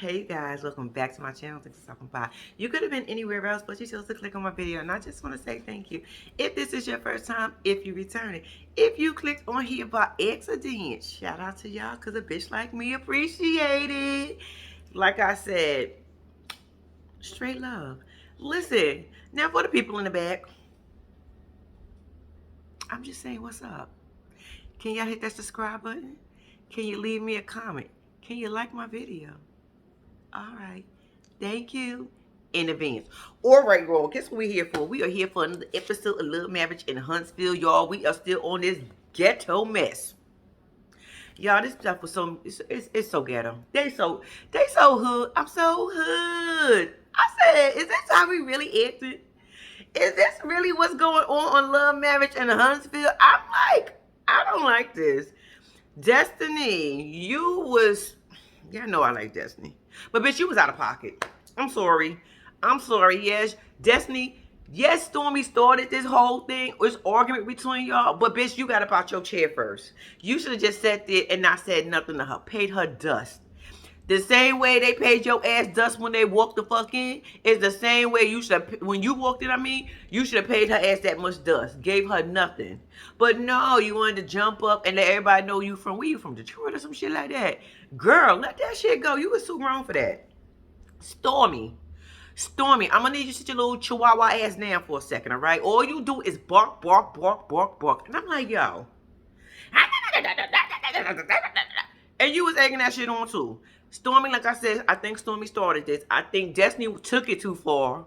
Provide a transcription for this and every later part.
Hey guys, welcome back to my channel. Thanks for stopping by. You could have been anywhere else, but you chose to click on my video, and I just want to say thank you. If this is your first time, if you return it, if you clicked on here by accident, shout out to y'all, because a bitch like me appreciate it. Like I said, straight love. Listen, now for the people in the back, I'm just saying what's up. Can y'all hit that subscribe button? Can you leave me a comment? Can you like my video? All right. Thank you in advance. All right, girl. Guess what we're here for? We are here for another episode of Little Marriage in Huntsville, y'all. We are still on this ghetto mess. Y'all, this stuff was it's so ghetto. They so hood. I'm so hood. I said, is this how we really acting? Is this really what's going on Love Marriage in Huntsville? I'm like, I don't like this. Destiny, yeah, I know I like Destiny. But bitch, you was out of pocket. I'm sorry. Yes, Destiny, yes, Stormy started this whole thing, this argument between y'all. But bitch, you got up out your chair first. You should have just sat there and not said nothing to her. Paid her dust. The same way they paid your ass dust when they walked the fuck in is the same way you should have, when you walked in, you should have paid her ass that much dust. Gave her nothing. But no, you wanted to jump up and let everybody know you from, where you from, Detroit or some shit like that. Girl, let that shit go. You was too grown for that. Stormy, I'm gonna need you to sit your little chihuahua ass down for a second, all right? All you do is bark, bark, bark, bark, bark. And I'm like, yo. And you was egging that shit on too. Stormy, like I said, I think Stormy started this. I think Destiny took it too far.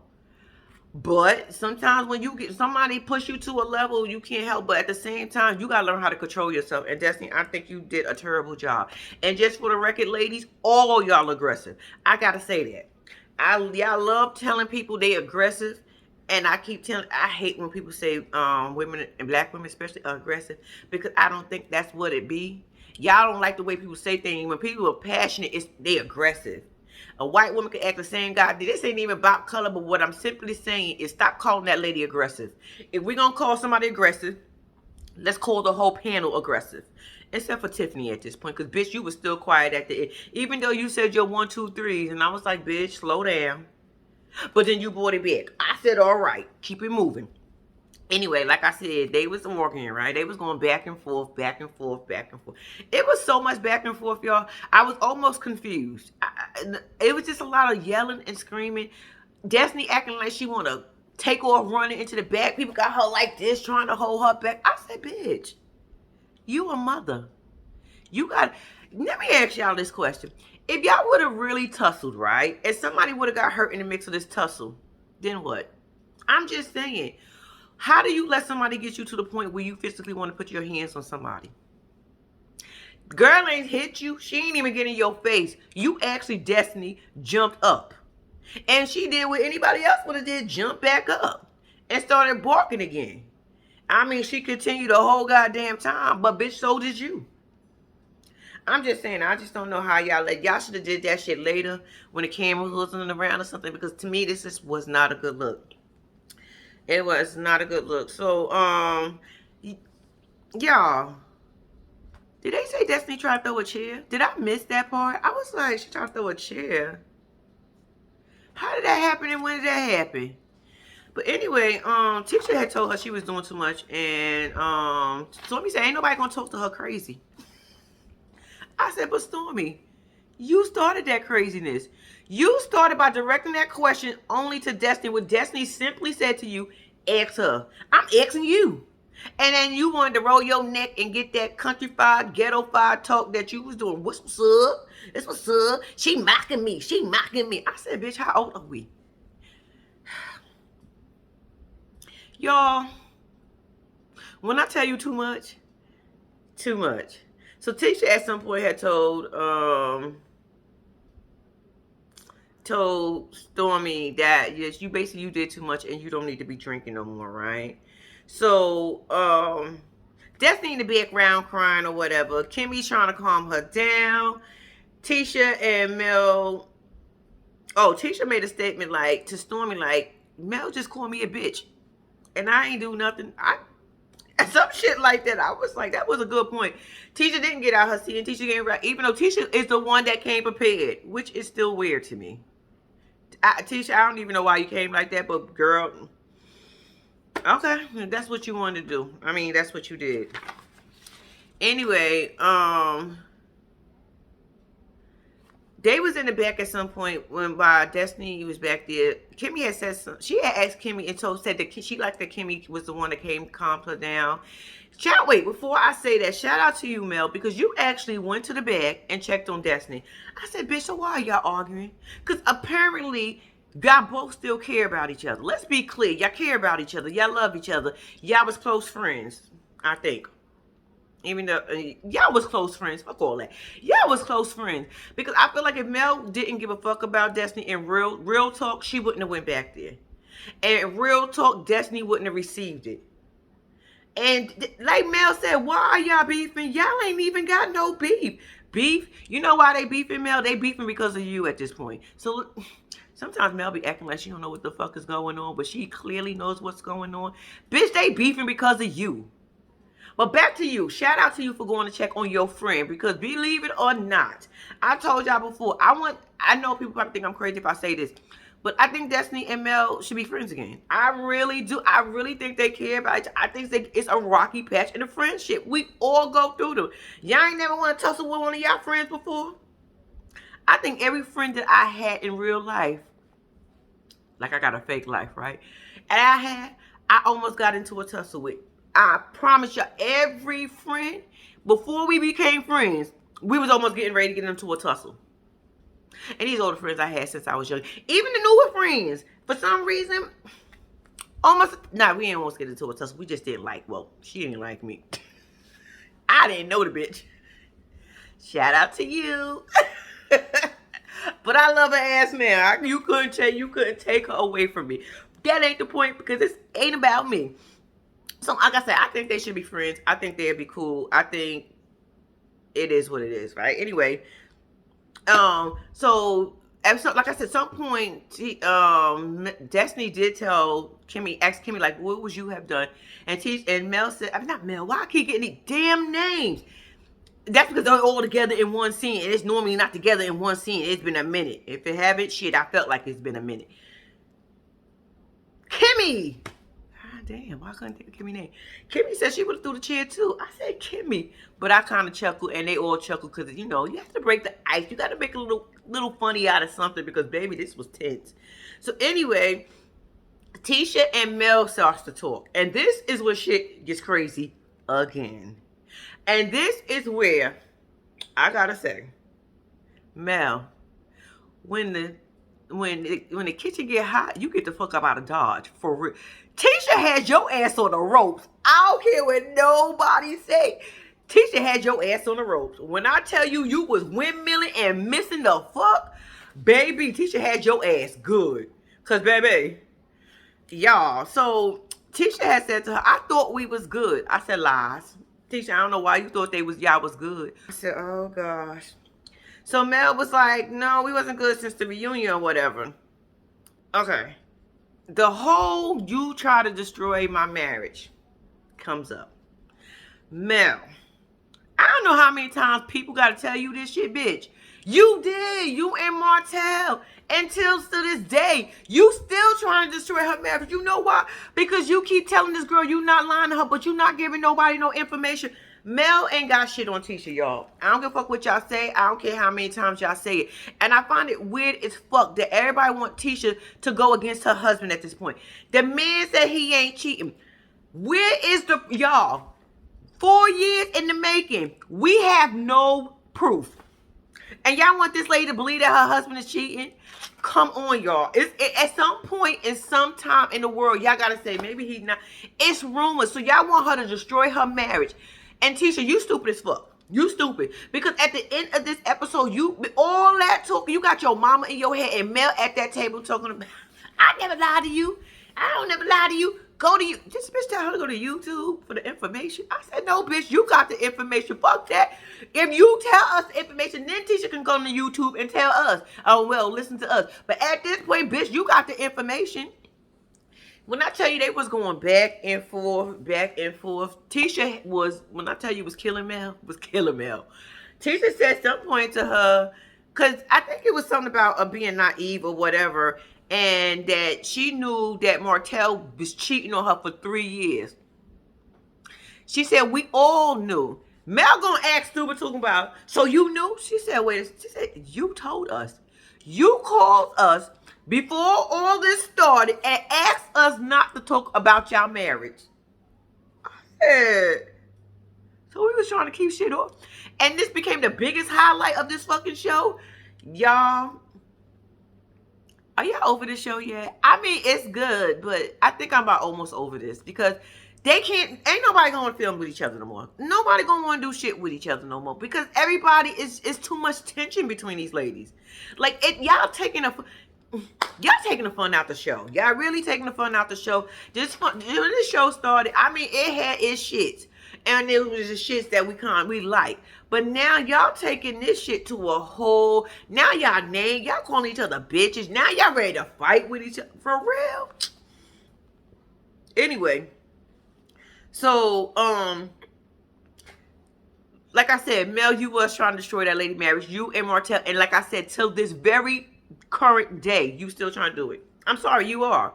But sometimes when you get somebody push you to a level, you can't help. But at the same time, you gotta learn how to control yourself. And Destiny, I think you did a terrible job. And just for the record, ladies, all y'all aggressive. I gotta say that. Y'all love telling people they aggressive. And I keep telling, I hate when people say women and black women especially are aggressive, because I don't think that's what it be. Y'all don't like the way people say things. When people are passionate, they aggressive. A white woman can act the same guy. This ain't even about color, but what I'm simply saying is stop calling that lady aggressive. If we're going to call somebody aggressive, let's call the whole panel aggressive. Except for Tiffany at this point, because, bitch, you was still quiet at the end. Even though you said your 1, 2, 3s, and I was like, bitch, slow down. But then you brought it back. I said, all right, keep it moving. Anyway, like I said, they was working, right? They was going back and forth, back and forth, back and forth. It was so much back and forth, y'all. I was almost confused. It was just a lot of yelling and screaming. Destiny acting like she want to take off running into the back. People got her like this, trying to hold her back. I said, bitch, you a mother. Let me ask y'all this question. If y'all would have really tussled, right? And somebody would have got hurt in the mix of this tussle, then what? I'm just saying. How do you let somebody get you to the point where you physically want to put your hands on somebody? Girl ain't hit you. She ain't even get in your face. You actually, Destiny, jumped up. And she did what anybody else would have did, jump back up. And started barking again. I mean, she continued the whole goddamn time, but bitch, so did you. I'm just saying, I just don't know how y'all should have did that shit later when the camera wasn't around or something, because to me, this just was not a good look. It was not a good look. So, y'all, did they say Destiny tried to throw a chair? Did I miss that part? I was like, she tried to throw a chair. How did that happen and when did that happen? But anyway, Tisha had told her she was doing too much, and Stormy said, ain't nobody gonna talk to her crazy. I said, but Stormy, you started that craziness. You started by directing that question only to Destiny, what Destiny simply said to you, ask her. I'm asking you. And then you wanted to roll your neck and get that countrified, ghetto-fied talk that you was doing. What's up? This what's up. She mocking me. She mocking me. I said, bitch, how old are we? Y'all, when I tell you too much, too much. So Tisha at some point had told Stormy that, yes, you did too much and you don't need to be drinking no more, right? So Destiny in the background crying or whatever. Kimmy's trying to calm her down. Tisha and Mel, Tisha made a statement like to Stormy, like, Mel just called me a bitch and I ain't do nothing. And some shit like that. I was like, that was a good point. Tisha didn't get out her seat, and Tisha came right, even though Tisha is the one that came prepared, which is still weird to me. Tisha, I don't even know why you came like that, but girl, okay, that's what you wanted to do. I mean, that's what you did. Anyway, they was in the back at some point when by Destiny was back there. Kimmy had said something. She had asked Kimmy and said that she liked that Kimmy was the one that came calmed her down. Wait, before I say that, shout out to you, Mel, because you actually went to the back and checked on Destiny. I said, bitch, so why are y'all arguing? Because apparently y'all both still care about each other. Let's be clear. Y'all care about each other. Y'all love each other. Y'all was close friends, I think. Even though y'all was close friends. Fuck all that. Y'all was close friends. Because I feel like if Mel didn't give a fuck about Destiny in real talk, she wouldn't have went back there. And real talk, Destiny wouldn't have received it. And like Mel said, why are y'all beefing? Y'all ain't even got no beef. Beef? You know why they beefing, Mel? They beefing because of you at this point. So sometimes Mel be acting like she don't know what the fuck is going on, but she clearly knows what's going on. Bitch, they beefing because of you. But back to you. Shout out to you for going to check on your friend. Because believe it or not, I told y'all before, I know people probably think I'm crazy if I say this, but I think Destiny and Mel should be friends again. I really do. I really think they care about each other. I think it's a rocky patch in a friendship. We all go through them. Y'all ain't never want to tussle with one of y'all friends before? I think every friend that I had in real life, like I got a fake life, right? And I almost got into a tussle with. I promise you, every friend, before we became friends, we was almost getting ready to get into a tussle. And these older friends I had since I was young. Even the newer friends, for some reason, we didn't almost get into a tussle. We just didn't she didn't like me. I didn't know the bitch. Shout out to you. But I love her ass now. You couldn't take her away from me. That ain't the point because this ain't about me. So, like I said, I think they should be friends. I think they'd be cool. I think it is what it is, right? Anyway, so like I said, some point, Destiny did tell Kimmy, asked Kimmy, like, what would you have done? And Mel said, I'm not Mel. Why I keep getting these damn names? That's because they're all together in one scene. And it's normally not together in one scene. It's been a minute. If it haven't, shit, I felt like it's been a minute. Kimmy! Damn, why couldn't I think of Kimmy's name? Kimmy said she would have threw the chair too. I said Kimmy. But I kind of chuckled, and they all chuckled because, you have to break the ice. You got to make a little funny out of something because, baby, this was tense. So, anyway, Tisha and Mel starts to talk. And this is where shit gets crazy again. And this is where, I got to say, Mel, when the kitchen get hot, you get the fuck up out of Dodge. For real. Tisha had your ass on the ropes. I don't care what nobody say. Tisha had your ass on the ropes. When I tell you you was windmilling and missing the fuck, baby, Tisha had your ass good. Because, baby, y'all. So, Tisha had said to her, I thought we was good. I said, lies. Tisha, I don't know why you thought y'all was good. I said, oh, gosh. So, Mel was like, no, we wasn't good since the reunion or whatever. Okay. The whole you try to destroy my marriage comes up. Mel, I don't know how many times people got to tell you this shit, bitch. You did. You and Martell. Until to this day, you still trying to destroy her marriage. You know why? Because you keep telling this girl you not lying to her, but you not giving nobody no information. Mel ain't got shit on Tisha, y'all. I don't give a fuck what y'all say. I don't care how many times y'all say it. And I find it weird as fuck that everybody want Tisha to go against her husband at this point. The man said he ain't cheating. Where is y'all? 4 years in the making. We have no proof. And y'all want this lady to believe that her husband is cheating? Come on, y'all. At some point in some time in the world, y'all got to say, maybe he's not. It's rumors. So y'all want her to destroy her marriage. And Tisha, you stupid as fuck. You stupid. Because at the end of this episode, all that talk, you got your mama in your head and Mel at that table talking about, I never lied to you. I don't never lie to you. Go to you. This bitch tell her to go to YouTube for the information. I said, no, bitch, you got the information. Fuck that. If you tell us the information, then Tisha can go to YouTube and tell us. Oh, well, listen to us. But at this point, bitch, you got the information. When I tell you they was going back and forth, back and forth, Tisha was, when I tell you was killing Mel, was killing Mel. Tisha said some point to her, because I think it was something about being naive or whatever, and that she knew that Martell was cheating on her for 3 years. She said, we all knew. Mel gonna ask stupid talking about, so you knew? She said, wait, she said, you told us. You called us before all this started and asked us not to talk about y'all marriage. I said, so we was trying to keep shit off. And this became the biggest highlight of this fucking show. Y'all, are y'all over this show yet? I mean, it's good, but I think I'm about almost over this because they can't, ain't nobody gonna film with each other no more. Nobody gonna wanna do shit with each other no more because everybody is too much tension between these ladies. Like, y'all taking the fun out the show. Y'all really taking the fun out the show. When this show started, I mean, it had its shits. And it was the shits that we like. But now y'all taking this shit to a whole, now y'all calling each other bitches. Now y'all ready to fight with each other. For real? Anyway. So, like I said, Mel, you was trying to destroy that lady marriage. You and Martell. And like I said, till this very current day, you still trying to do it. I'm sorry, you are.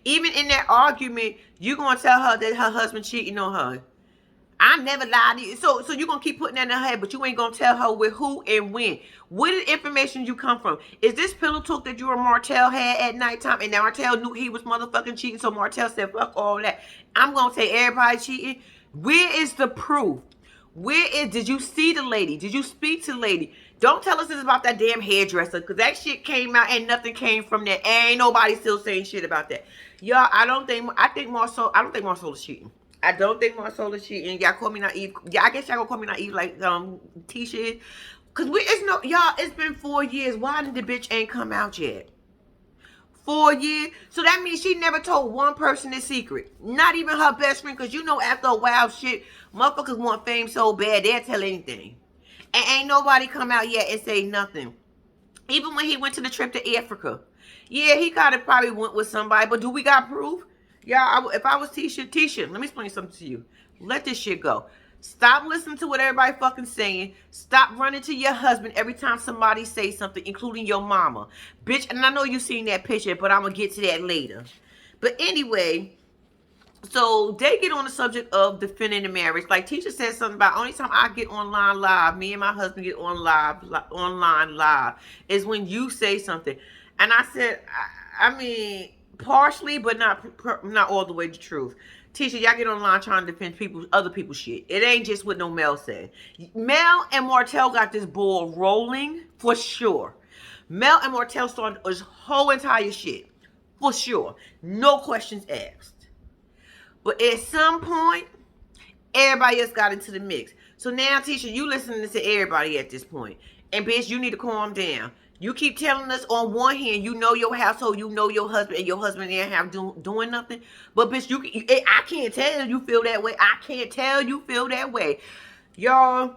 Even in that argument, you going to tell her that her husband cheating on her. I never lied to you. So you're going to keep putting that in her head, but you ain't going to tell her with who and when. Where did the information you come from? Is this pillow talk that you and Martell had at nighttime, and now Martell knew he was motherfucking cheating, so Martell said, fuck all that. I'm going to say everybody cheating. Where is the proof? Did you see the lady? Did you speak to the lady? Don't tell us this about that damn hairdresser, because that shit came out and nothing came from that. Ain't nobody still saying shit about that. Y'all, I don't think Marcel is cheating. I don't think Marcel is cheating. Y'all call me naive. Yeah, I guess y'all gonna call me naive like Tisha is. Cause it's been 4 years. Why did the bitch ain't come out yet? 4 years. So that means she never told one person the secret. Not even her best friend. Cause you know after a while shit, motherfuckers want fame so bad they'll tell anything. And ain't nobody come out yet and say nothing. Even when he went to the trip to Africa. Yeah, he gotta probably went with somebody, but do we got proof? Yeah, if I was Tisha, let me explain something to you. Let this shit go. Stop listening to what everybody fucking saying. Stop running to your husband every time somebody says something, including your mama. Bitch, and I know you seen that picture, but I'm going to get to that later. But anyway, so they get on the subject of defending the marriage. Like Tisha said something about only time I get online live, me and my husband get online live, is when you say something. And I said, I mean, partially, but not all the way the truth. Tisha, y'all get online trying to defend other people's shit. It ain't just what no Mel said. Mel and Martell got this ball rolling for sure. Mel and Martell started this whole entire shit for sure. No questions asked. But at some point, everybody else got into the mix. So now, Tisha, you listening to everybody at this point. And bitch, you need to calm down. You keep telling us on one hand, you know your household, you know your husband, and your husband ain't have doing nothing. But bitch, I can't tell you feel that way. I can't tell you feel that way. Y'all,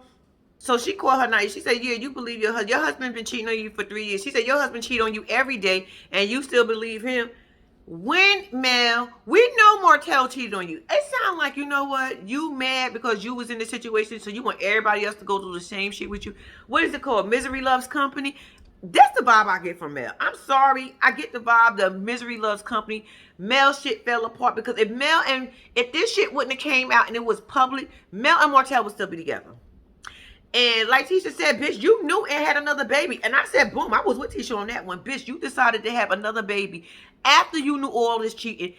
so she called her night. She said, yeah, you believe your husband been cheating on you for 3 years. She said, your husband cheat on you every day, and you still believe him. When, Mel, we know Martell cheated on you. It sounds like, you know what, you mad because you was in the situation, so you want everybody else to go through the same shit with you. What is it called? Misery loves company? That's the vibe I get from Mel. I'm sorry. I get the vibe the misery loves company. Mel shit fell apart because if this shit wouldn't have came out and it was public, Mel and Martell would still be together. And like Tisha said, bitch, you knew and had another baby. And I said, boom, I was with Tisha on that one. Bitch, you decided to have another baby after you knew all this cheating.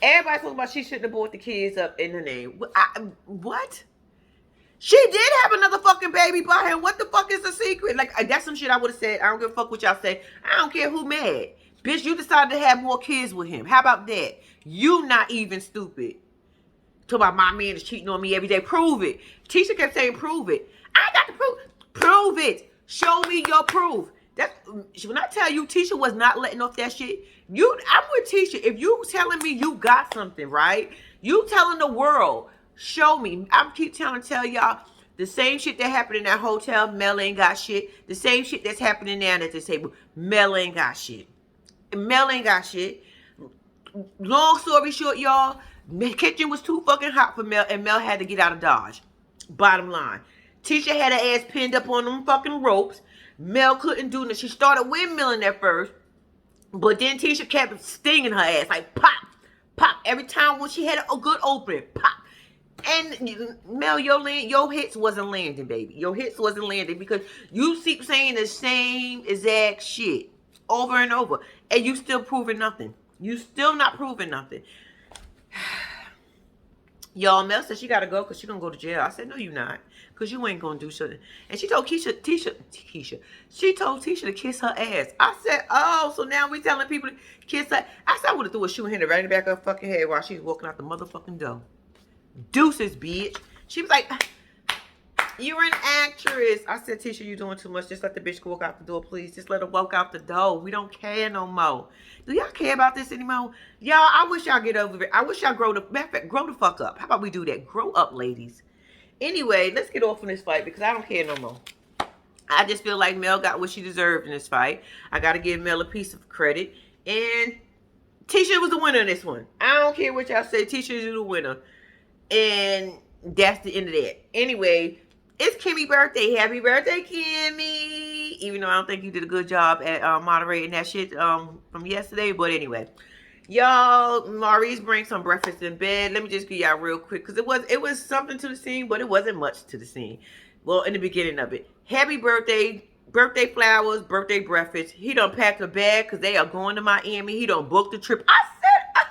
Everybody talking about she shouldn't have brought the kids up in the name. What? She did have another fucking baby by him. What the fuck is the secret? Like, that's some shit I would have said. I don't give a fuck what y'all say. I don't care who mad. Bitch, you decided to have more kids with him. How about that? You not even stupid. Talk about my man is cheating on me every day. Prove it. Tisha kept saying, prove it. I got the proof. Prove it. Show me your proof. When I tell you, Tisha was not letting off that shit. I'm with Tisha. If you telling me you got something, right? You telling the world. Show me. I keep trying to tell y'all the same shit that happened in that hotel, Mel ain't got shit. The same shit that's happening now at this table, Mel ain't got shit. Mel ain't got shit. Long story short, y'all, the kitchen was too fucking hot for Mel, and Mel had to get out of Dodge. Bottom line. Tisha had her ass pinned up on them fucking ropes. Mel couldn't do nothing. She started windmilling at first, but then Tisha kept stinging her ass, like pop, pop. Every time when she had a good opening, pop. And Mel, your hits wasn't landing, baby. Your hits wasn't landing because you keep saying the same exact shit over and over, and you still proving nothing. You still not proving nothing. Y'all, Mel said she gotta go because she gonna go to jail. I said, no, you not. Because you ain't gonna do something. And she told Tisha, she told Tisha to kiss her ass. I said, oh, so now we telling people to kiss her. I said, I would have threw a shoe in her right in the back of her fucking head while she was walking out the motherfucking door. Deuces, bitch. She was like, you're an actress. I said, Tisha, you doing too much. Just let the bitch walk out the door, please. Just let her walk out the door. We don't care no more. Do y'all care about this anymore? Y'all, I wish y'all get over it. I wish y'all grow the fuck up. How about we do that? Grow up, ladies. Anyway, let's get off on this fight because I don't care no more. I just feel like Mel got what she deserved in this fight. I got to give Mel a piece of credit. And Tisha was the winner in this one. I don't care what y'all say. Tisha is the winner. And that's the end of that. Anyway, it's Kimmy's birthday. Happy birthday, Kimmy. Even though I don't think you did a good job at moderating that shit from yesterday. But anyway. Y'all, Maurice brings some breakfast in bed. Let me just give y'all real quick. Because it was something to the scene, but it wasn't much to the scene. Well, in the beginning of it. Happy birthday. Birthday flowers. Birthday breakfast. He done packed a bag because they are going to Miami. He done booked the trip. I said,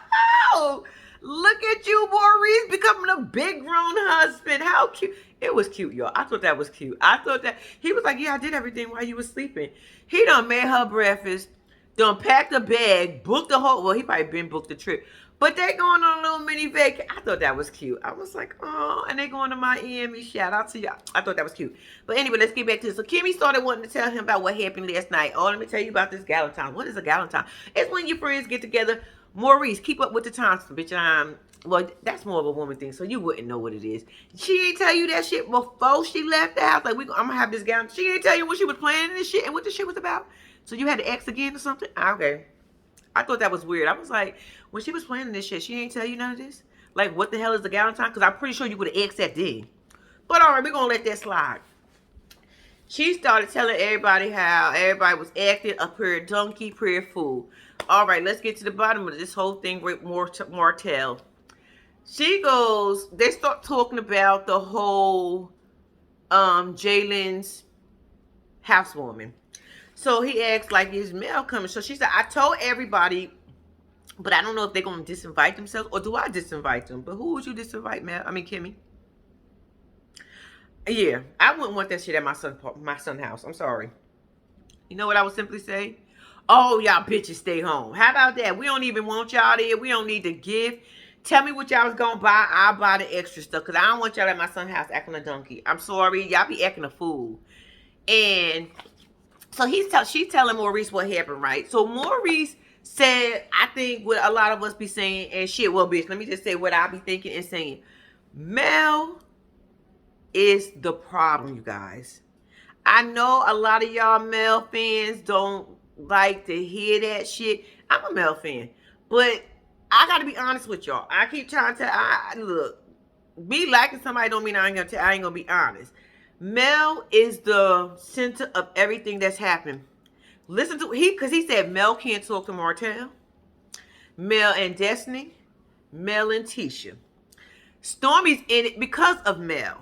oh, look at you, Maurice, becoming a big grown husband. How cute. It was cute, y'all. I thought that was cute. I thought that. He was like, yeah, I did everything while you were sleeping. He done made her breakfast. Done packed a bag. Booked the whole. Well, he probably been booked the trip. But they going on a little mini vacation. I thought that was cute. I was like, oh, and they going to Miami. Shout out to y'all. I thought that was cute. But anyway, let's get back to this. So Kimmy started wanting to tell him about what happened last night. Oh, let me tell you about this Galentine. What is a Galentine? It's when your friends get together. Maurice, keep up with the times, bitch. Well, that's more of a woman thing, so you wouldn't know what it is. She ain't tell you that shit before she left the house. Like, I'm gonna have this gown. She ain't tell you what she was planning this shit and what the shit was about. So you had to ask again or something? Okay. I thought that was weird. I was like, when she was planning this shit, she ain't tell you none of this? Like, what the hell is the Galentine? Because I'm pretty sure you would have asked that then. But all right, we're going to let that slide. She started telling everybody how everybody was acting a prayer donkey, prayer fool. All right, let's get to the bottom of this whole thing with Martell. She goes, they start talking about the whole Jalen's housewarming. So he asked, like, is Mel coming? So she said, I told everybody, but I don't know if they're going to disinvite themselves, or do I disinvite them? But who would you disinvite, Mel? I mean, Kimmy. Yeah, I wouldn't want that shit at my son's house. I'm sorry. You know what I would simply say? Oh, y'all bitches stay home. How about that? We don't even want y'all there. We don't need to give. Tell me what y'all was going to buy. I'll buy the extra stuff, because I don't want y'all at my son's house acting a donkey. I'm sorry. Y'all be acting a fool. And so she's telling Maurice what happened, right? So Maurice said, I think what a lot of us be saying, and shit, well, bitch, let me just say what I be thinking and saying. Mel is the problem, you guys. I know a lot of y'all Mel fans don't like to hear that shit. I'm a Mel fan. But I got to be honest with y'all. I keep trying to look, me liking somebody don't mean I ain't going to be honest. Mel is the center of everything that's happened. Listen to because he said Mel can't talk to Martell, Mel and Destiny, Mel and Tisha. Stormy's in it because of Mel.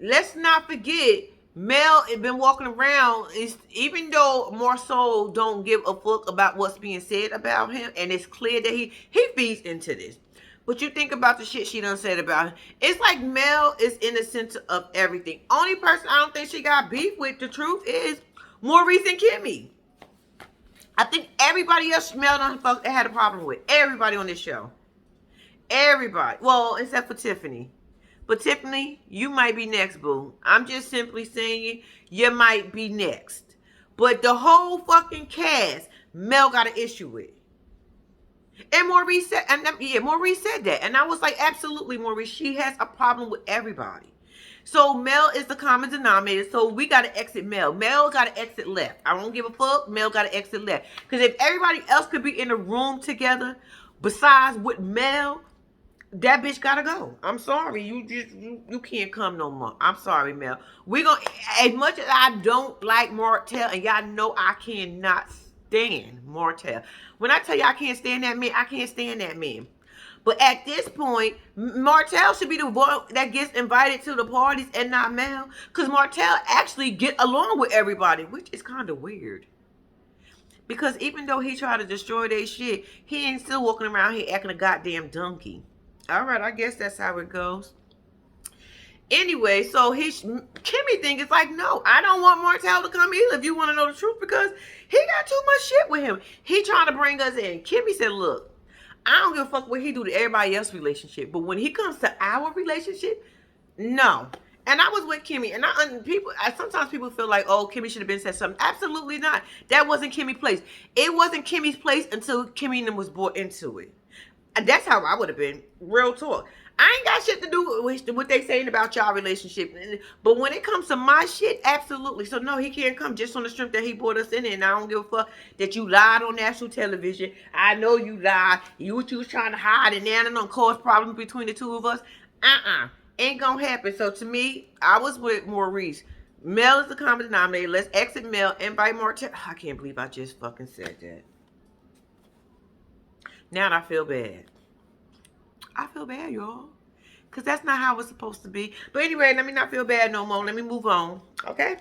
Let's not forget, Mel has been walking around, even though Marceau don't give a fuck about what's being said about him, and it's clear that he feeds into this. But you think about the shit she done said about him. It's like Mel is in the center of everything. Only person I don't think she got beef with, the truth is, Maurice and Kimmy. I think everybody else Mel done had a problem with. Everybody on this show. Everybody. Well, except for Tiffany. But Tiffany, you might be next, boo. I'm just simply saying you might be next. But the whole fucking cast, Mel got an issue with. And Maurice said that. And I was like, absolutely, Maurice. She has a problem with everybody. So Mel is the common denominator. So we gotta exit Mel. Mel gotta exit left. I don't give a fuck. Mel gotta exit left. Because if everybody else could be in a room together, besides with Mel, that bitch gotta go. I'm sorry. You can't come no more. I'm sorry, Mel. We gonna, as much as I don't like Martell, and y'all know I cannot stand Martell. When I tell you I can't stand that man, I can't stand that man. But at this point, Martell should be the one that gets invited to the parties and not Mel. Because Martell actually get along with everybody, which is kind of weird. Because even though he tried to destroy their shit, he ain't still walking around here acting a goddamn donkey. All right, I guess that's how it goes. Anyway, so Kimmy thing is like, no, I don't want Martell to come either if you want to know the truth, because he got too much shit with him. He trying to bring us in. Kimmy said, look, I don't give a fuck what he do to everybody else's relationship, but when he comes to our relationship, no. And I was with Kimmy, and sometimes people feel like, oh, Kimmy should have been said something. Absolutely not. That wasn't Kimmy's place. It wasn't Kimmy's place until Kimmy and them was brought into it. And that's how I would have been. Real talk. I ain't got shit to do with what they saying about y'all relationship. But when it comes to my shit, absolutely. So no, he can't come just on the strength that he brought us in. And I don't give a fuck that you lied on national television. I know you lied. You was trying to hide, and now it don't cause problems between the two of us. Ain't gonna happen. So to me, I was with Maurice. Mel is the common denominator. Let's exit Mel. Invite Martell. I can't believe I just fucking said that. Now I feel bad. I feel bad, y'all. Because that's not how it's supposed to be. But anyway, let me not feel bad no more. Let me move on. Okay?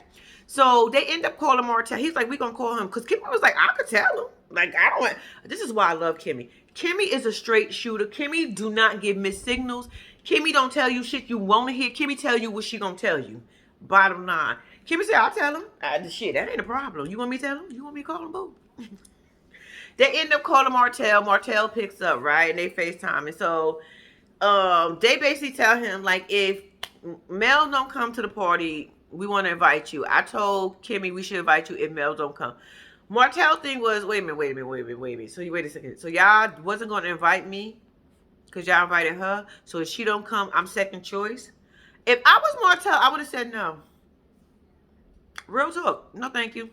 So they end up calling Martell. He's like, we going to call him. Because Kimmy was like, I could tell him. Like, I don't want. This is why I love Kimmy. Kimmy is a straight shooter. Kimmy do not give missed signals. Kimmy don't tell you shit you want to hear. Kimmy tell you what she going to tell you. Bottom line. Kimmy said, I'll tell him. Shit, that ain't a problem. You want me to tell him? You want me to call him, boo? They end up calling Martell. Martell picks up, right? And they FaceTime. And so they basically tell him, like, if Mel don't come to the party, we want to invite you. I told Kimmy we should invite you if Mel don't come. Martell thing was, wait a minute. So wait a second. So y'all wasn't going to invite me because y'all invited her. So if she don't come, I'm second choice. If I was Martell, I would have said no. Real talk. No, thank you.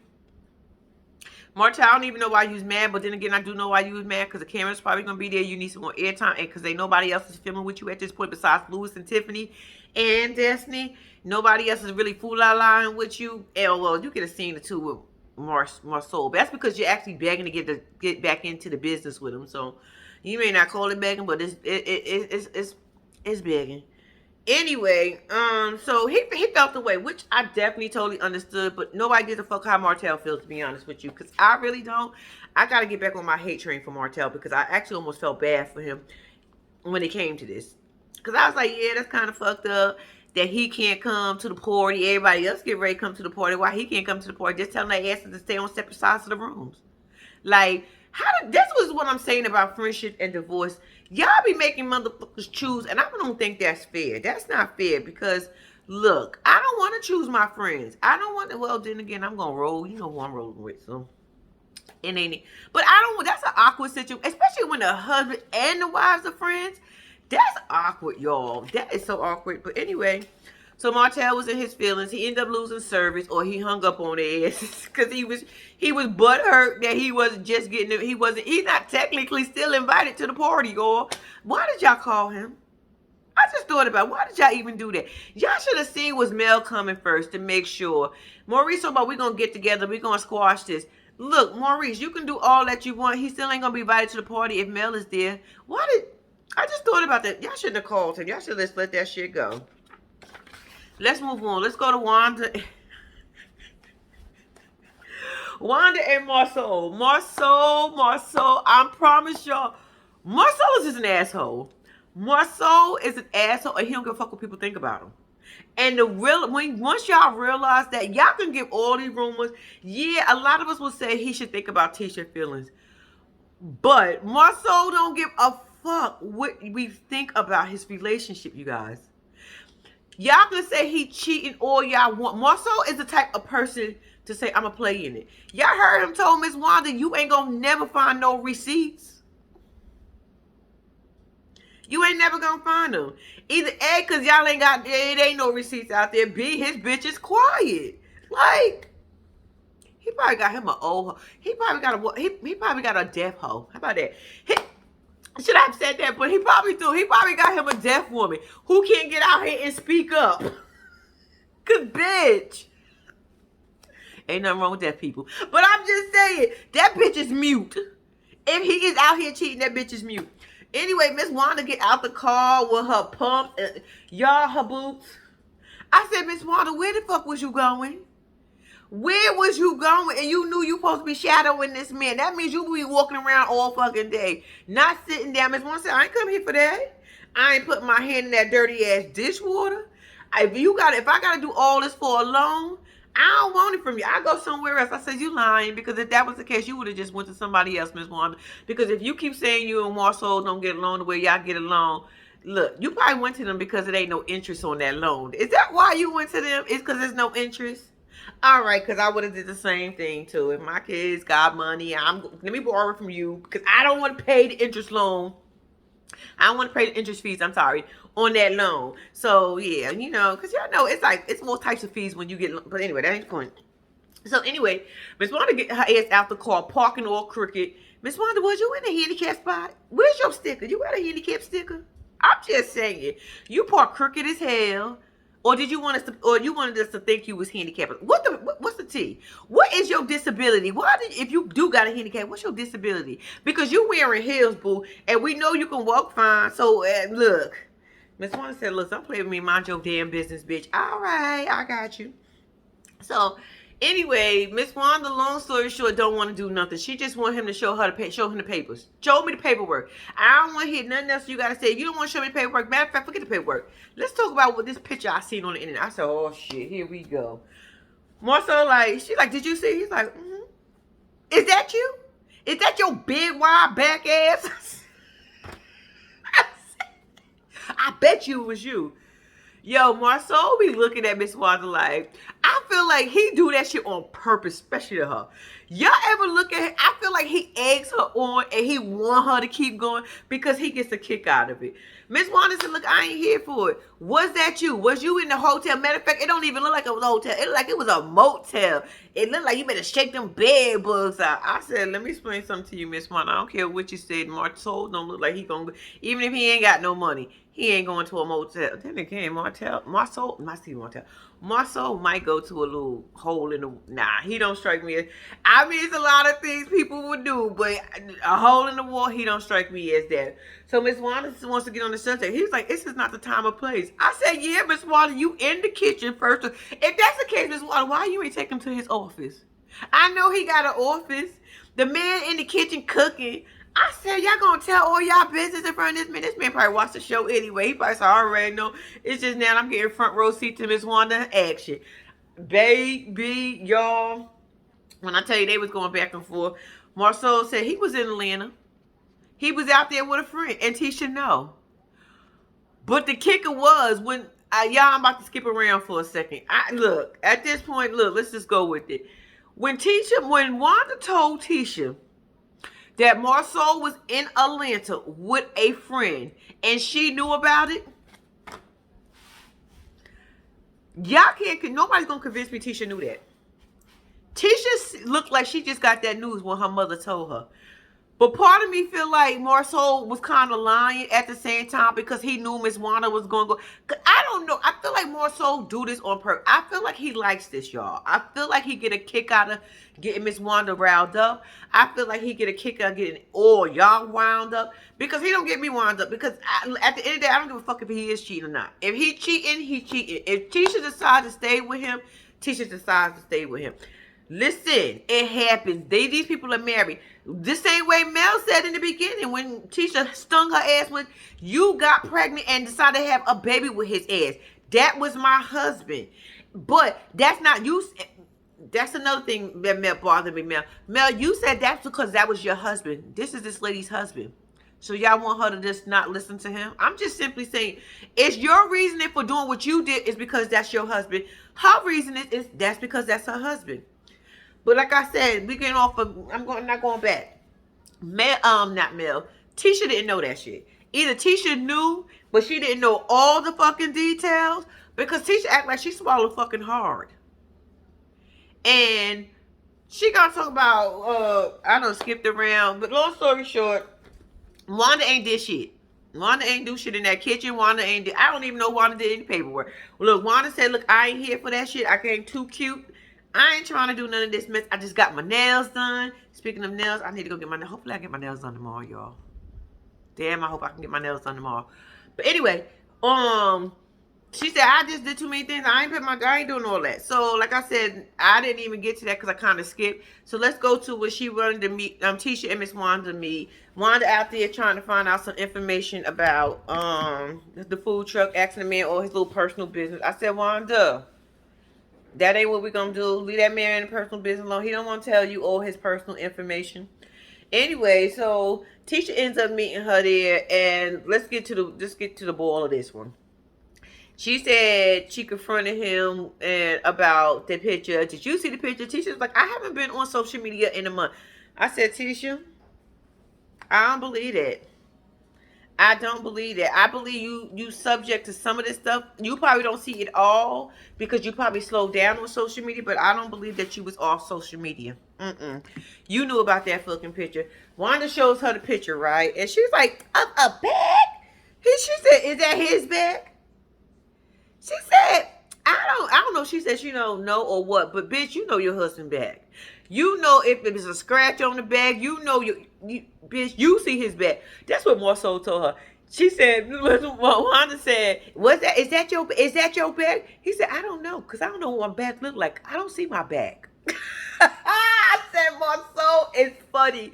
Martell, I don't even know why you was mad, but then again, I do know why you was mad, because the camera's probably going to be there. You need some more airtime, and because ain't nobody else is filming with you at this point besides Louis and Tiffany and Destiny. Nobody else is really fool-la-lying with you. And, well, you could have seen the two with Marceau. But that's because you're actually begging to get back into the business with him. So you may not call it begging, but it's begging. Anyway, so he felt the way, which I definitely totally understood, but nobody gives a fuck how Martell feels, to be honest with you, because I really don't. I got to get back on my hate train for Martell, because I actually almost felt bad for him when it came to this. Because I was like, yeah, that's kind of fucked up that he can't come to the party. Everybody else get ready to come to the party. Why he can't come to the party? Just telling their asses to stay on separate sides of the rooms. Like, this was what I'm saying about friendship and divorce. Y'all be making motherfuckers choose, and I don't think that's fair. That's not fair, because, look, I don't want to choose my friends. I don't want to, well, then again, I'm going to roll. You know who I'm rolling with, so it ain't it. But I don't, that's an awkward situation, especially when the husband and the wives are friends. That's awkward, y'all. That is so awkward. But anyway, so Martell was in his feelings. He ended up losing service, or he hung up on their asses, because he was butthurt that he wasn't just getting, he's not technically still invited to the party, y'all. Why did y'all call him? I just thought about, why did y'all even do that? Y'all should have seen was Mel coming first to make sure. Maurice told about, we're going to get together, we're going to squash this. Look, Maurice, you can do all that you want. He still ain't going to be invited to the party if Mel is there. I just thought about that. Y'all shouldn't have called him. Y'all should have let that shit go. Let's move on. Let's go to Wanda. Wanda and Marceau. Marceau. I promise y'all, Marceau is just an asshole. Marceau is an asshole, and he don't give a fuck what people think about him. And once y'all realize that, y'all can give all these rumors. Yeah, a lot of us will say he should think about Tisha's feelings. But Marceau don't give a fuck what we think about his relationship, you guys. Y'all can say he cheating all y'all want. Marceau is the type of person to say, I'm going to play in it. Y'all heard him told Miss Wanda, you ain't going to never find no receipts. You ain't never gonna find them. Either A, cause y'all ain't got, it ain't no receipts out there. B, his bitch is quiet. Like, he probably got him an old, he probably got a, he probably got a deaf hoe. How about that? Should I have said that? But he probably do. He probably got him a deaf woman who can't get out here and speak up. Cause bitch, ain't nothing wrong with deaf people. But I'm just saying, that bitch is mute. If he is out here cheating, that bitch is mute. Anyway, Miss Wanda get out the car with her pump, y'all, her boots. I said, Miss Wanda, where the fuck was you going? Where was you going? And you knew you supposed to be shadowing this man. That means you be walking around all fucking day, not sitting down. Miss Wanda said, I ain't come here for that. I ain't putting my hand in that dirty ass dishwater. If I gotta do all this for a loan, I don't want it from you. I go somewhere else. I said, you lying, because if that was the case, you would have just went to somebody else, Miss Wanda. Because if you keep saying you and Marceau don't get along the way y'all get along, look, you probably went to them because it ain't no interest on that loan. Is that why you went to them? It's because there's no interest? All right, because I would have did the same thing too. If my kids got money, let me borrow it from you, because I don't want to pay the interest loan. I don't want to pay the interest fees, I'm sorry, on that loan. So, yeah, you know, because y'all know, it's more types of fees when you get, but anyway, that ain't the point. So, anyway, Miss Wanda get her ass out the car, parking all crooked. Miss Wanda, was you in a handicap spot? Where's your sticker? You got a handicap sticker? I'm just saying, you park crooked as hell. Or did you want us to, or you wanted us to think you was handicapped? What's the T? What is your disability? If you do got a handicap, what's your disability? Because you wearing heels, boo, and we know you can walk fine. So look, Miss Wanda said, look, don't play with me, mind your damn business, bitch. All right, I got you. So anyway, Miss Wanda, long story short, don't want to do nothing. She just want him to show him the papers. Show me the paperwork. I don't want to hear nothing else you got to say. You don't want to show me the paperwork. Matter of fact, forget the paperwork. Let's talk about what this picture I seen on the internet. I said, oh shit, here we go. Marceau, like, she's like, did you see? He's like, mm-hmm. Is that you? Is that your big wide back ass? I bet you it was you. Yo, Marceau be looking at Miss Wanda like, I feel like he do that shit on purpose, especially to her. Y'all ever look at him? I feel like he eggs her on and he want her to keep going because he gets a kick out of it. Miss Wanda said, look, I ain't here for it. Was that you? Was you in the hotel? Matter of fact, it don't even look like it was a hotel. It looked like it was a motel. It looked like you better shake them bed bugs out. I said, let me explain something to you, Miss Wanda. I don't care what you said. Marceau don't look like he gonna, even if he ain't got no money, he ain't going to a motel. Then again, Marceau might go to a little hole in the, nah, he don't strike me as, I mean, it's a lot of things people would do, but a hole in the wall, he don't strike me as that. So Miss Wanda wants to get on the subject. He was like, this is not the time or place. I said, yeah, Miss Wanda, you in the kitchen first. If that's the case, Miss Wanda, why you ain't take him to his office? I know he got an office. The man in the kitchen cooking. I said, y'all gonna tell all y'all business in front of this man? This man probably watched the show anyway. He probably said, I already know. It's just now I'm getting front row seat to Miss Wanda action. Baby, y'all, when I tell you they was going back and forth, Marceau said he was in Atlanta. He was out there with a friend, and Tisha know. But the kicker was when, y'all, I'm about to skip around for a second. Look, at this point, look, let's just go with it. When Wanda told Tisha that Marceau was in Atlanta with a friend and she knew about it, y'all can't, nobody's gonna convince me Tisha knew that. Tisha looked like she just got that news when her mother told her. But part of me feel like Marceau was kind of lying at the same time because he knew Miss Wanda was going to go. I don't know. I feel like Marceau do this on purpose. I feel like he likes this, y'all. I feel like he get a kick out of getting Miss Wanda riled up. I feel like he get a kick out of getting all y'all wound up because he don't get me wound up because at the end of the day, I don't give a fuck if he is cheating or not. If he cheating, he cheating. If Tisha decides to stay with him, Tisha decides to stay with him. Listen, it happens. These people are married. The same way Mel said in the beginning when Tisha stung her ass with, you got pregnant and decided to have a baby with his ass. That was my husband. But that's not you. That's another thing that Mel bothered me, Mel. Mel, you said that's because that was your husband. This is this lady's husband. So y'all want her to just not listen to him? I'm just simply saying, it's your reasoning for doing what you did is because that's your husband. Her reason is that's because that's her husband. But like I said, we getting off of, not going back. Not Mel. Tisha didn't know that shit. Either Tisha knew, but she didn't know all the fucking details, because Tisha act like she swallowed fucking hard. And she gonna talk about, I done skipped around, but long story short, Wanda ain't did shit. Wanda ain't do shit in that kitchen. Wanda ain't did, I don't even know Wanda did any paperwork. Look, Wanda said, look, I ain't here for that shit. I came too cute. I ain't trying to do none of this mess. I just got my nails done. Speaking of nails, I need to go get my nails. Hopefully I get my nails done tomorrow, y'all. Damn, I hope I can get my nails done tomorrow. But anyway, she said, I just did too many things. I ain't doing all that. So, like I said, I didn't even get to that because I kind of skipped. So let's go to what she wanted to meet, Tisha and Miss Wanda meet. Wanda out there trying to find out some information about the food truck, asking the man all his little personal business. I said, Wanda, that ain't what we're gonna do. Leave that man in personal business alone. He don't want to tell you all his personal information. Anyway, so Tisha ends up meeting her there, and let's get to the ball of this one. She said she confronted him about the picture. Did you see the picture? Tisha's like, I haven't been on social media in a month. I said, Tisha, I don't believe that. I don't believe that. I believe you subject to some of this stuff. You probably don't see it all because you probably slowed down on social media, but I don't believe that you was off social media. You knew about that fucking picture. Wanda shows her the picture, right? And she's like, a bag? She said, is that his bag? She said, I don't know. She said she don't know or what, but bitch, you know your husband bag. You know if it was a scratch on the bag, you know bitch, you see his bag. That's what Marceau told her. She said, Wanda said, is that your bag? He said, I don't know, because I don't know what my bag look like. I don't see my bag. I said, Marceau is funny.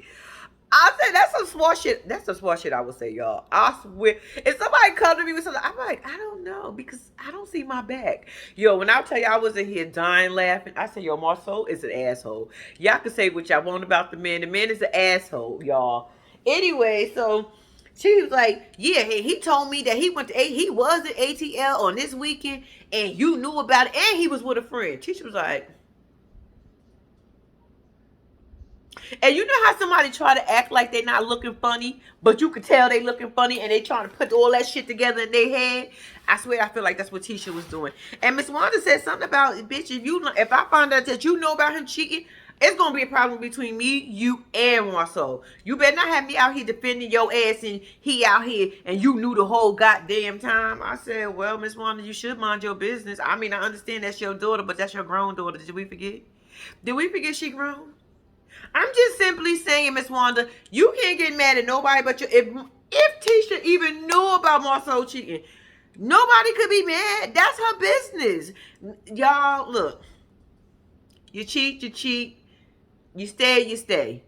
I said, that's some smart shit. That's some smart shit I would say, y'all. I swear. If somebody come to me with something, I'm like, I don't know, because I don't see my bag. Yo, when I tell you I was in here dying laughing, I said, yo, Marceau is an asshole. Y'all can say what y'all want about the man. The man is an asshole, y'all. Anyway, so she was like, yeah, he told me that he was at ATL on this weekend, and you knew about it, and he was with a friend. Tisha was like, and you know how somebody try to act like they not looking funny, but you can tell they looking funny, and they trying to put all that shit together in their head? I swear, I feel like that's what Tisha was doing. And Miss Wanda said something about, bitch, if I find out that you know about him cheating, it's gonna be a problem between me, you, and Marceau. You better not have me out here defending your ass, and he out here, and you knew the whole goddamn time. I said, well, Miss Wanda, you should mind your business. I mean, I understand that's your daughter, but that's your grown daughter. Did we forget? Did we forget she grown? I'm just simply saying, Miss Wanda, you can't get mad at nobody but you. If Tisha even knew about Marceau cheating, nobody could be mad. That's her business. Y'all, look. You cheat, you cheat. You stay, you stay.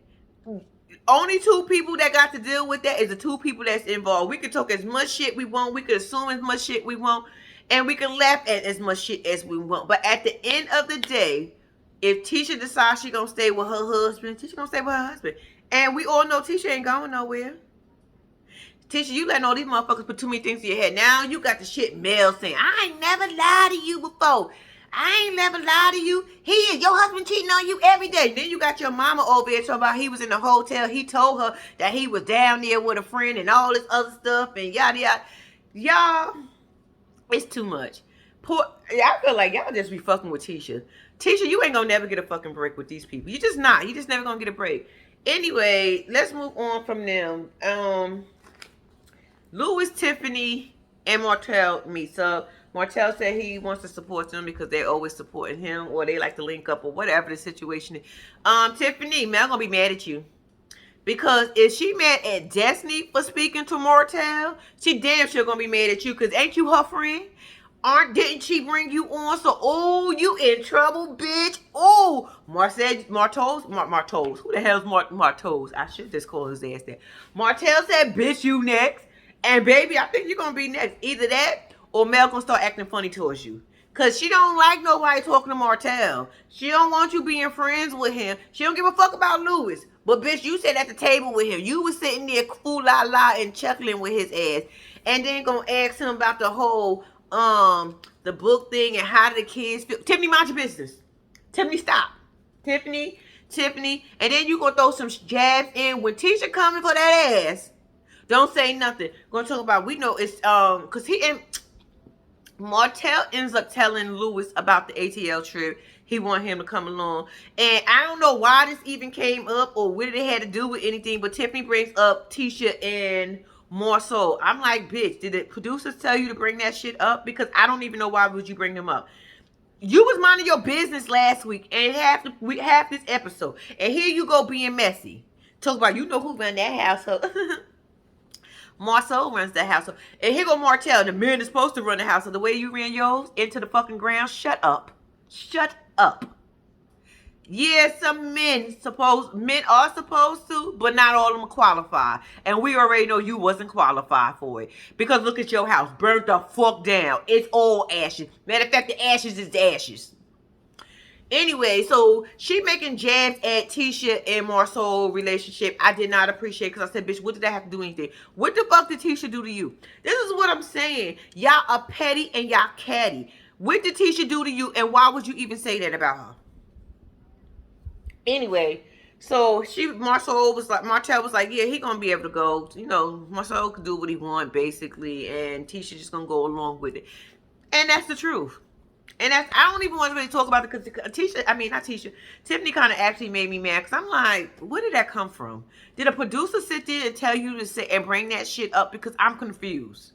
Only two people that got to deal with that is the two people that's involved. We can talk as much shit we want. We can assume as much shit we want. And we can laugh at as much shit as we want. But at the end of the day, if Tisha decides she gonna stay with her husband, Tisha gonna stay with her husband. And we all know Tisha ain't going nowhere. Tisha, you letting all these motherfuckers put too many things in your head. Now you got the shit Mel saying, I ain't never lied to you before. I ain't never lied to you. Your husband cheating on you every day. Then you got your mama over there talking about he was in the hotel. He told her that he was down there with a friend and all this other stuff and yada yada. Y'all, it's too much. I feel like y'all just be fucking with Tisha. Tisha, you ain't gonna never get a fucking break with these people. You just not. You just never gonna get a break. Anyway, let's move on from them. Louis, Tiffany, and Martell meets up. Martell said he wants to support them because they're always supporting him, or they like to link up, or whatever the situation is. Tiffany, Mel gonna be mad at you. Because if she mad at Destiny for speaking to Martell, she damn sure gonna be mad at you, because ain't you her friend? Didn't she bring you on? So, oh, you in trouble, bitch. Oh, Martell's. Who the hell's Martell's? I should just call his ass that. Martell said, bitch, you next. And baby, I think you're going to be next. Either that or Mel going to start acting funny towards you. Because she don't like nobody talking to Martell. She don't want you being friends with him. She don't give a fuck about Louis. But bitch, you sat at the table with him. You was sitting there fool la la and chuckling with his ass. And then going to ask him about the whole... the book thing and how do the kids feel. Tiffany, mind your business. Tiffany, stop. Tiffany, and then you gonna throw some jabs in when Tisha coming for that ass. Don't say nothing. Gonna talk about, we know it's cause he and Martell ends up telling Lewis about the ATL trip. He wanted him to come along. And I don't know why this even came up or what it had to do with anything, but Tiffany brings up Tisha and Marceau. I'm like, bitch, did the producers tell you to bring that shit up? Because I don't even know why would you bring them up. You was minding your business last week and half this episode. And here you go being messy. Talk about, you know who run that household. Marceau runs the household. And here go Martell. The man is supposed to run the household. The way you ran yours into the fucking ground. Shut up. Shut up. Yeah, some men are supposed to, but not all of them qualify. And we already know you wasn't qualified for it. Because look at your house. Burnt the fuck down. It's all ashes. Matter of fact, the ashes is the ashes. Anyway, so she making jabs at Tisha and Marceau relationship. I did not appreciate, because I said, bitch, what did that have to do with anything? What the fuck did Tisha do to you? This is what I'm saying. Y'all are petty and y'all catty. What did Tisha do to you, and why would you even say that about her? Anyway, so Martell was like, yeah, he gonna be able to go. You know, Marceau could do what he want, basically, and Tisha just gonna go along with it. And that's the truth. And that's, I don't even want to really talk about it, because Tiffany kind of actually made me mad, because I'm like, where did that come from? Did a producer sit there and tell you to sit and bring that shit up? Because I'm confused.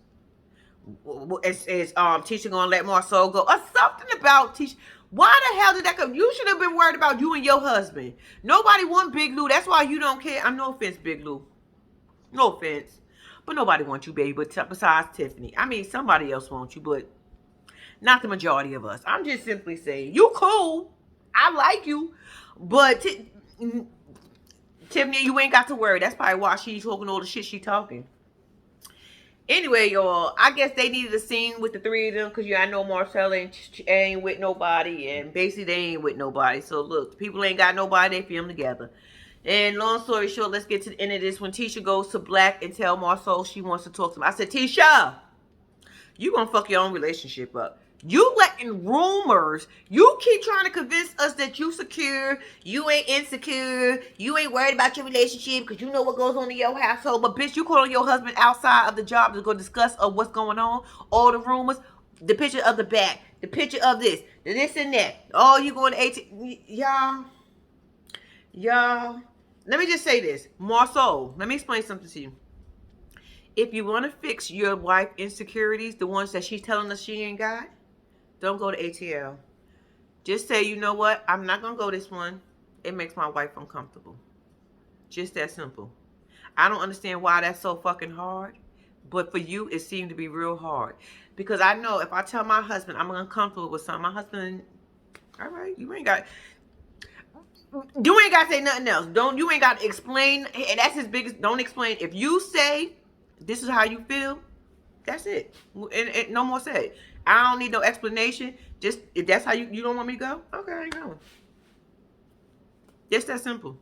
Is Tisha gonna let Marceau go, or something about Tisha? Why the hell did that come? You should have been worried about you and your husband. Nobody want Big Lou. That's why you don't care. I'm no offense, Big Lou. No offense. But nobody wants you, baby, besides Tiffany. I mean, somebody else wants you, but not the majority of us. I'm just simply saying, you cool. I like you. But Tiffany, you ain't got to worry. That's probably why she's talking all the shit she talking. Anyway, y'all, I guess they needed a scene with the three of them, because I know Marcel ain't with nobody, and basically they ain't with nobody. So look, people ain't got nobody, they film together. And long story short, let's get to the end of this. When Tisha goes to Black and tell Marceau she wants to talk to him, I said, Tisha, you gonna fuck your own relationship up. You letting rumors, you keep trying to convince us that you secure, you ain't insecure, you ain't worried about your relationship because you know what goes on in your household. But bitch, you calling your husband outside of the job to go discuss what's going on, all the rumors, the picture of the back, the picture of this and that. Oh, you going to 18, y'all. Let me just say this, Marceau, let me explain something to you. If you want to fix your wife insecurities, the ones that she's telling us she ain't got, don't go to ATL. Just say, you know what? I'm not going to go this one. It makes my wife uncomfortable. Just that simple. I don't understand why that's so fucking hard. But for you, it seemed to be real hard. Because I know if I tell my husband I'm uncomfortable with something, my husband, all right, you ain't got to say nothing else. You ain't got to explain. And that's his biggest, don't explain. If you say, this is how you feel, that's it. And no more say. I don't need no explanation. Just, if that's how you don't want me to go, okay, I ain't going. Just that simple.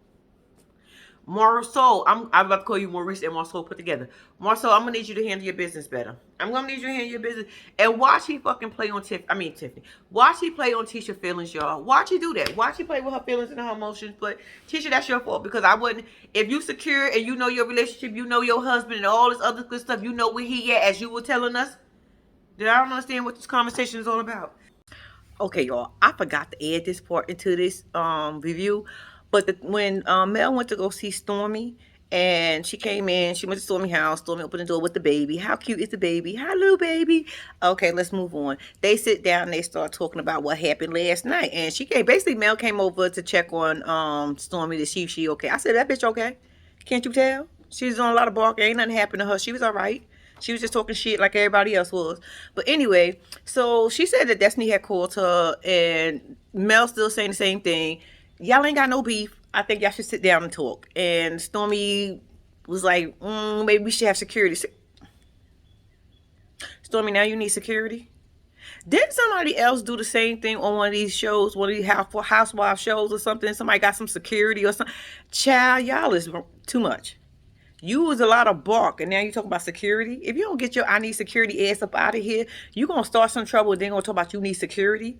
Marceau, I'm about to call you Maurice and Marceau put together. Marceau, I'm gonna need you to handle your business better. I'm gonna need you to handle your business. And watch he fucking play on Tiffany. Watch he play on Tisha's feelings, y'all. Watch he do that. Watch he play with her feelings and her emotions. But Tisha, that's your fault, because I wouldn't. If you secure and you know your relationship, you know your husband and all this other good stuff, you know where he at, as you were telling us. Then I don't understand what this conversation is all about. Okay, y'all, I forgot to add this part into this review. But when Mel went to go see Stormy, and she came in, she went to Stormy house. Stormy opened the door with the baby. How cute is the baby? Hello, baby. Okay, let's move on. They sit down and they start talking about what happened last night. And basically Mel came over to check on Stormy to see if she okay. I said, that bitch okay? Can't you tell? She's on a lot of barking. Ain't nothing happened to her. She was all right. She was just talking shit like everybody else was. But anyway, so she said that Destiny had called her, and Mel still saying the same thing. Y'all ain't got no beef. I think y'all should sit down and talk. And Stormy was like, maybe we should have security. Stormy, now you need security? Didn't somebody else do the same thing on one of these shows, one of these housewife shows or something? Somebody got some security or something. Child, y'all is too much. You was a lot of bark, and now you talking about security? If you don't get your I need security ass up out of here, you going to start some trouble, and then going to talk about you need security?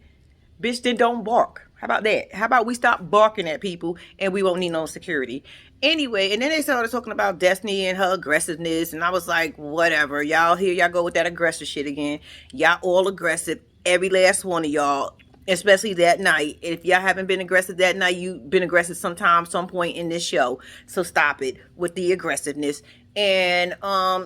Bitch, then don't bark. How about that? How about we stop barking at people and we won't need no security? Anyway, and then they started talking about Destiny and her aggressiveness, and I was like, whatever. Y'all, here y'all go with that aggressive shit again. Y'all all aggressive, every last one of y'all, especially that night. If y'all haven't been aggressive that night, you've been aggressive sometime, some point in this show. So stop it with the aggressiveness. And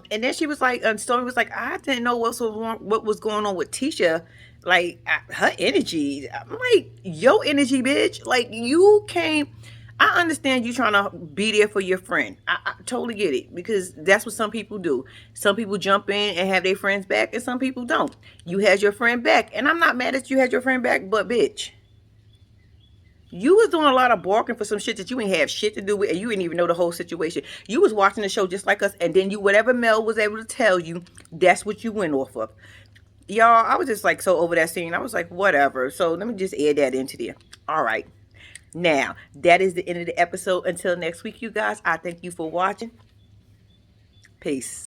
then she was like, and Stormy was like, I didn't know what was going on with Tisha, like her energy. I'm like, your energy, bitch. Like, you came. I understand you trying to be there for your friend. I totally get it, because that's what some people do. Some people jump in and have their friends back, and some people don't. You had your friend back, and I'm not mad that you had your friend back, but bitch, you was doing a lot of barking for some shit that you ain't have shit to do with, and you didn't even know the whole situation. You was watching the show just like us, and then you, whatever Mel was able to tell you, that's what you went off of. Y'all, I was just like so over that scene. I was like, whatever. So let me just add that into there. All right. Now, that is the end of the episode. Until next week, you guys, I thank you for watching. Peace.